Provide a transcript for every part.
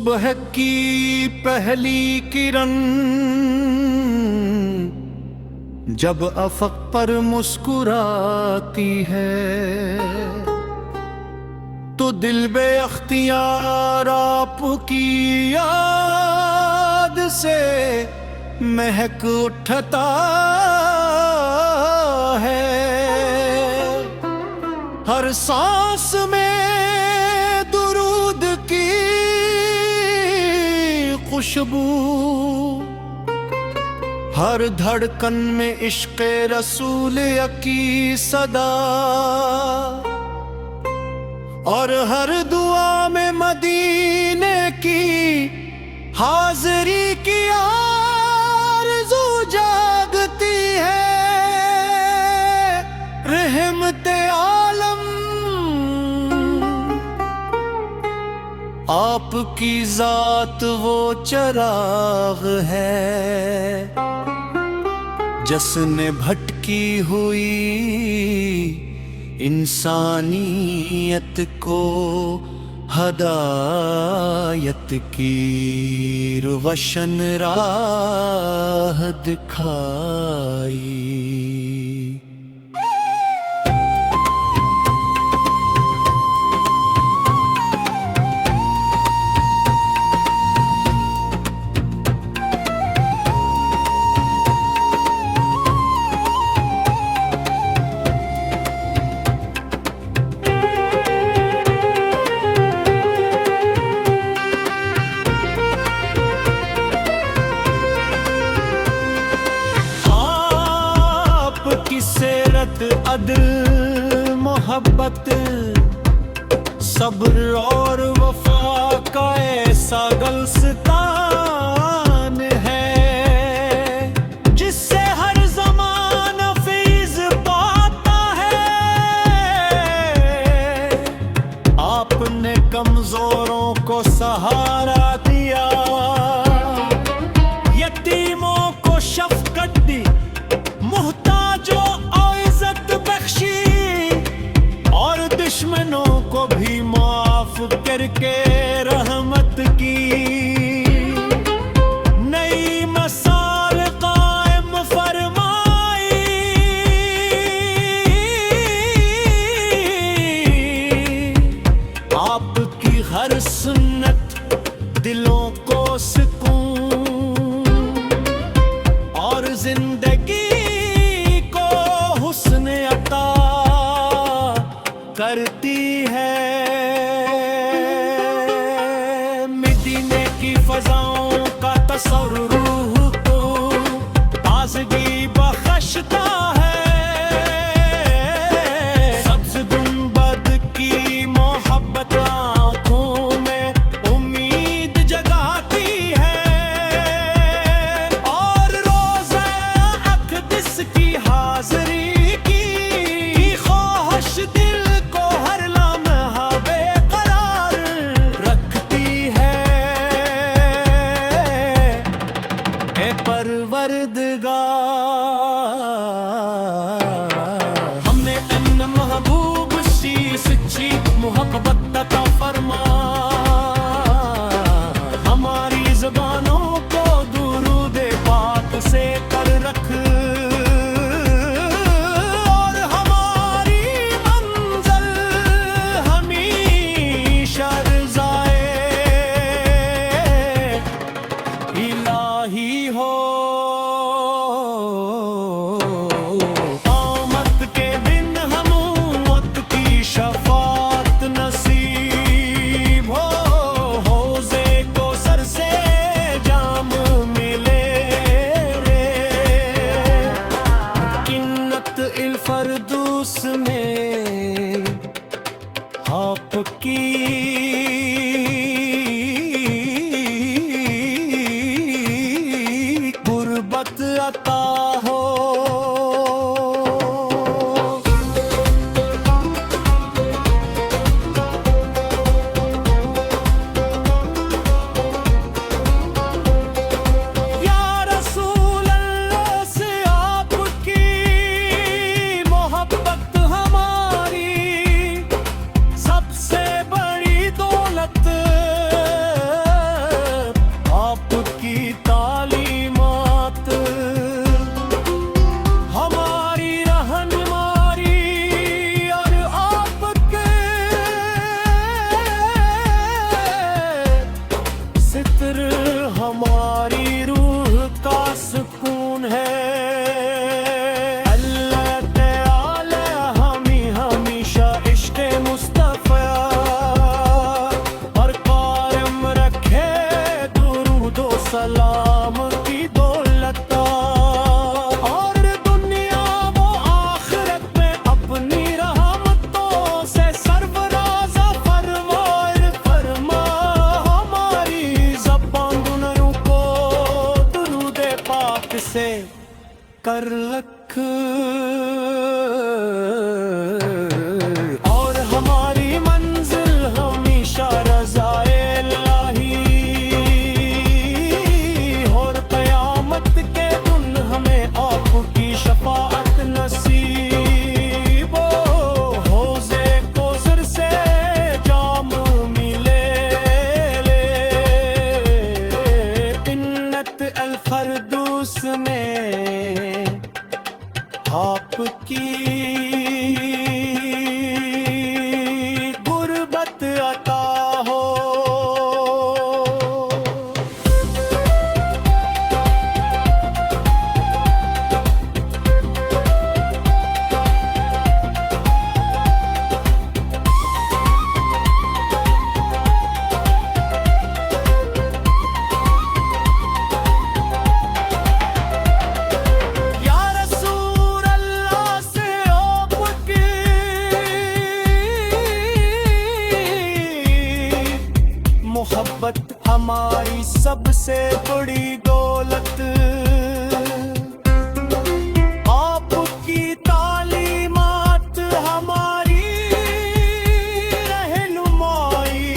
सुबह की पहली किरण जब अफक पर मुस्कुराती है तो दिल बेअख्तियार आपकी याद से महक उठता है। हर सांस में दुरूद की खुशबू, हर धड़कन में इश्क़ रसूल की सदा, और हर दुआ में मदीने की हाज़री की आरज़ू जागती है। रहमते आलम आपकी ज़ात वो चिराग है जिसने भटकी हुई इंसानियत को हदायत की रोशन राह दिखाई। अदल मोहब्बत सब्र और वफा का ऐसा गुलस्तान है जिससे हर ज़माना फैज़ पाता है। आपने कमज़ोरों को सहारा दिया, यतीमों को शफ़क़त दी, मुहताजों और दुश्मनों को भी माफ करके रहमत की नई मसाल कायम फरमाई। आपकी हर सुन्नत दिलों को सुकून और जिंदगी करती है। मदीने की फ़ज़ाओं का तसव्वुर रूह को ताज़गी बख्शता है। सब्ज़ गुंबद की मोहब्बत आँखों में उम्मीद जगाती है, और रोज़ा अक़दस की हाज़री की ख्वाहिश दिल हमने अन्न महबूब सी सच्ची मोहब्बत अता फरमा। हमारी ज़बानों को दुरूद पाक से कर रख, और हमारी मंज़िल हमेशा रज़ाए इलाही हो। अतर हमारी रूह का सुकून है। अल्लाह ताला हमें हमेशा इश्क़ मुस्तफ़ा और कायम रखे दुरूद व सलाम की दौलत, और दुनिया व आखिरत में अपनी रहमतों से सरफराज फरमाए फरमा। हमारी ज़बान दुनियों को दुरूद पाक से कर लख, और हमारी मंजिल हमेशा रज़ाए इलाही, और क़यामत के दिन हमें आपकी शफ़ाअत नसीब हो। हौज़े कौसर से जाम मिले जन्नत अल फरदौस में आपकी गुर्बत अता हो। या रसूल अल्लाह से आपकी मोहब्बत हमारी सबसे बड़ी दौलत। आपकी तालीमात हमारी रहनुमाई,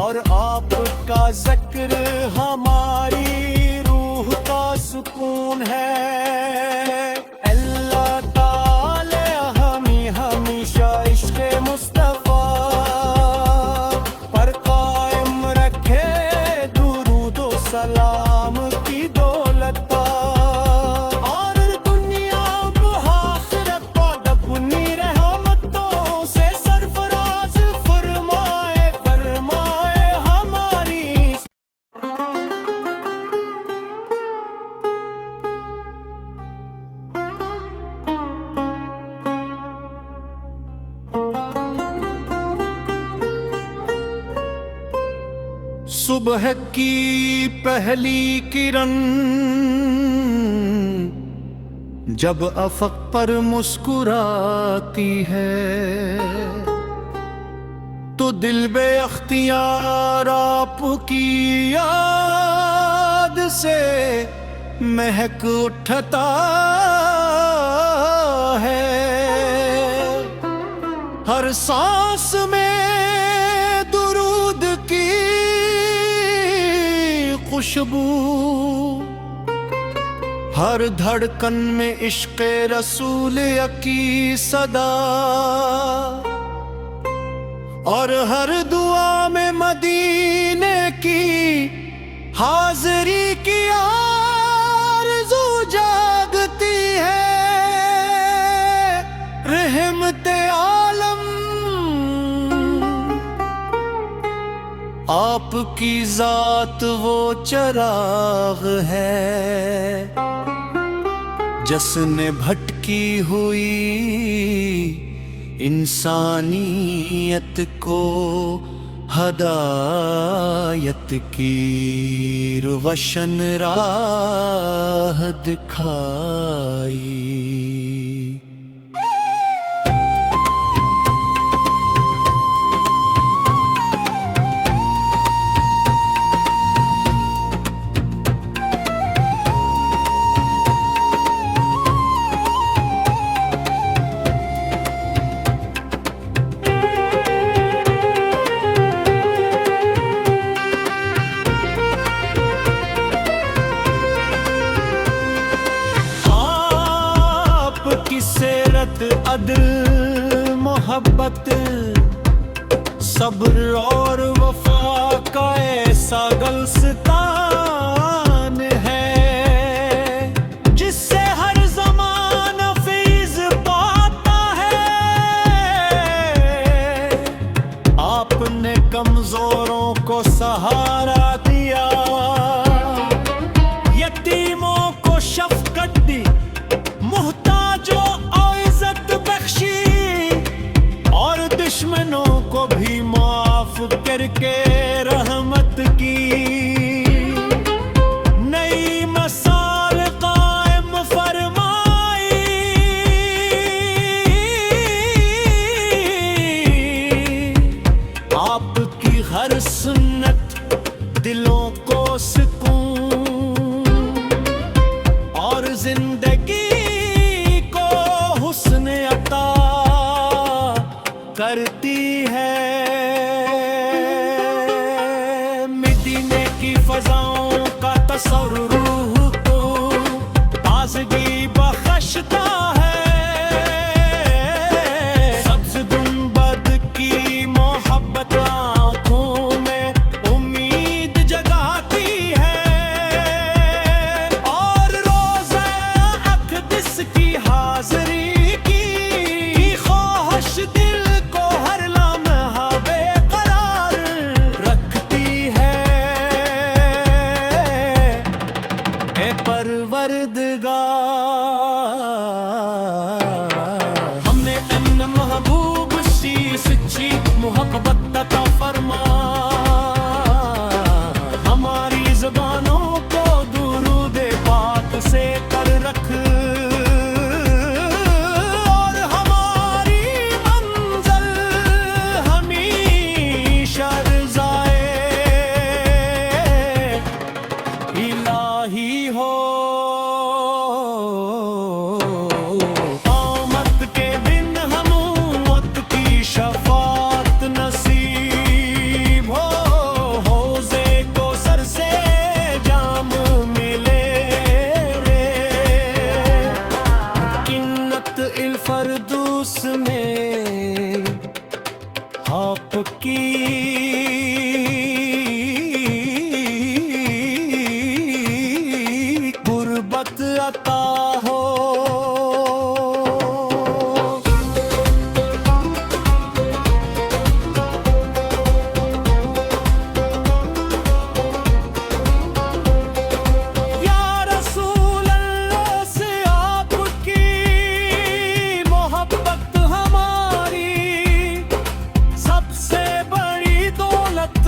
और आपका ज़िक्र हमारी रूह का सुकून है। अल्लाह ताला हमें हमेशा इश्क़ मुस्तफ़ा पर कायम रखे दुरूद व सलाम की दौलत, और दुनिया व आखिरत पर अपनी रहमतों से सरफराज फरमाए हमारी। सुबह की पहली किरण जब अफक पर मुस्कुराती है, तो दिल बेअख्तियार आपकी याद से महक उठता है। हर सांस में दुरूद की खुशबू, हर धड़कन में इश्क़ रसूल की सदा, और हर दुआ में मदीने की हाज़री की आरज़ू जागती है। रहमते आलम आपकी ज़ात वो चिराग है, जिसने भटकी हुई इंसानियत को हदायत की रोशन राह दिखाई। अदल मोहब्बत सब्र और वफा का ऐसा गुलस्तान है, जिससे हर ज़माना फैज़ पाता है। आपने कमज़ोरों को सहारा सहारा दिया, यतीमों को शफकत दी, मुहताजों को इज्जत बख्शी, और दुश्मनों को भी माफ करके रहमत की। नई मसाल कायम फरमाई, आपकी हर सुन्नत दिलों को सुकून और जिंदगी को हुस्न अता करती है। मदीने की फजाओं का तसव्वुर रूह को ताज़गी बख्शता है, सब्ज़ गुंबद की मोहब्बत आँखों में उम्मीद जगाती है, और रोज़ा अक़दस की हाज़री की ख्वाहिश दिल को हर लम्हा बेकरार रखती है। ए परवरदिगार, हमने अन महबूब सी सच्ची मोहब्बत अता फरमा, हमारी ज़ुबानों को दुरूद पाक से कर रख, और हमारी मंज़िल हमेशा रज़ाए इलाही हो। आमद के दिन हम उम्मत की शफाअत नसीब हो, हौज़े कौसर से जाम मिले रे, जन्नत इल फरदौस में आपकी गुर्बत अता हो। या रसूल अल्लाह से आपकी मोहब्बत हमारी सबसे बड़ी दौलत,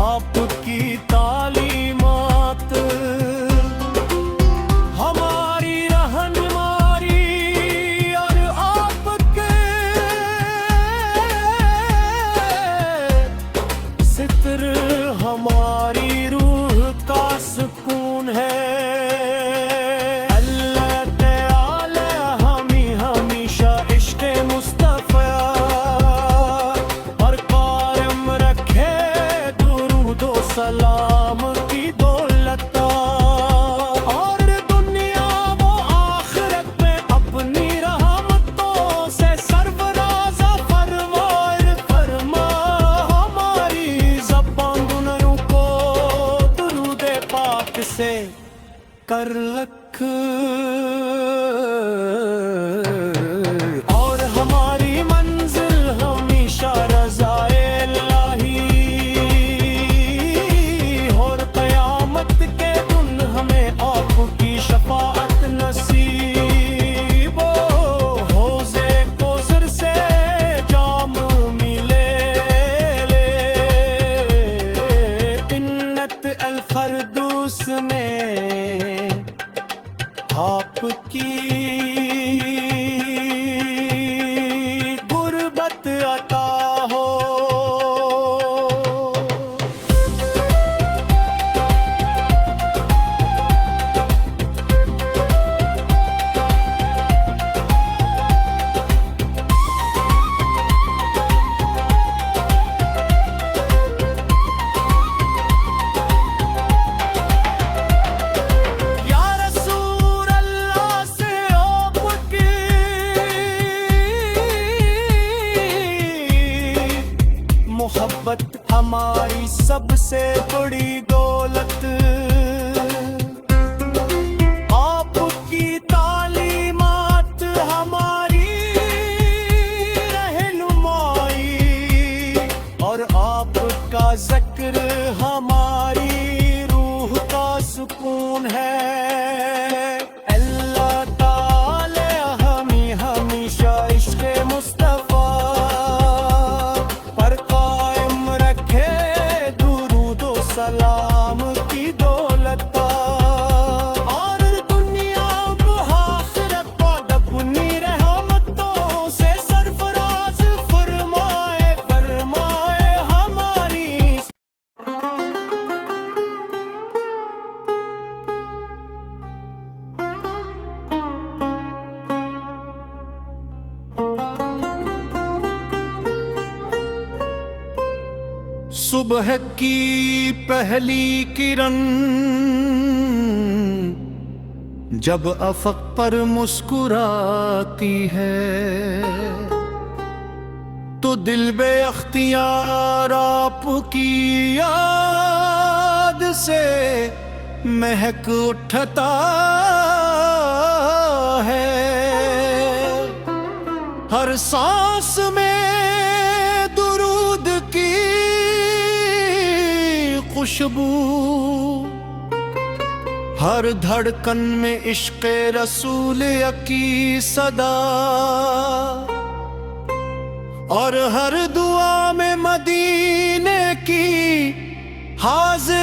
आपकी तालीमात हमारी रहनुमाई, और आपके सित्र हमारी रूह का सुकून है। अल्लाह ताला हमें हमेशा इश्क़ मुस्तफ़ा और कायम रखे दुरूद व सलाम की दौलत, और दुनिया व आखिरत में अपनी रहमतों से सरफराज फरमाए फरमा। हमारी ज़बान दुनियों को दुरूद पाक से कर लख, और हमारी मंजिल हमेशा रज़ाए इलाही, और क़यामत के दिन हमें आपकी शफ़ाअत नसीब हो, हौज़े कौसर से जाम मिले ले, जन्नत अल फरदौस में आपकी गुर्बत अता हो। या रसूल अल्लाह से आपकी मोहब्बत हमारी सबसे बड़ी दौलत, आपकी तालीमात हमारी रहनुमाई, और आप का जिक्र हमारी रूह का सुकून है। अल्लाह ताला हमेशा इश्क़ मुस्तफ़ा पर कायम रखे, दुरूद व सलाम की दौलत और दुनिया को आखिरत पर अपनी रहमतों से सरफराज फरमाए हमारी। सुबह की पहली किरण जब अफक पर मुस्कुराती है, तो दिल बेअख्तियार आपकी याद से महक उठता है। हर सांस में दुरूद की खुशबू, हर धड़कन में इश्क़ रसूल की सदा, और हर दुआ में मदीने की हाजिर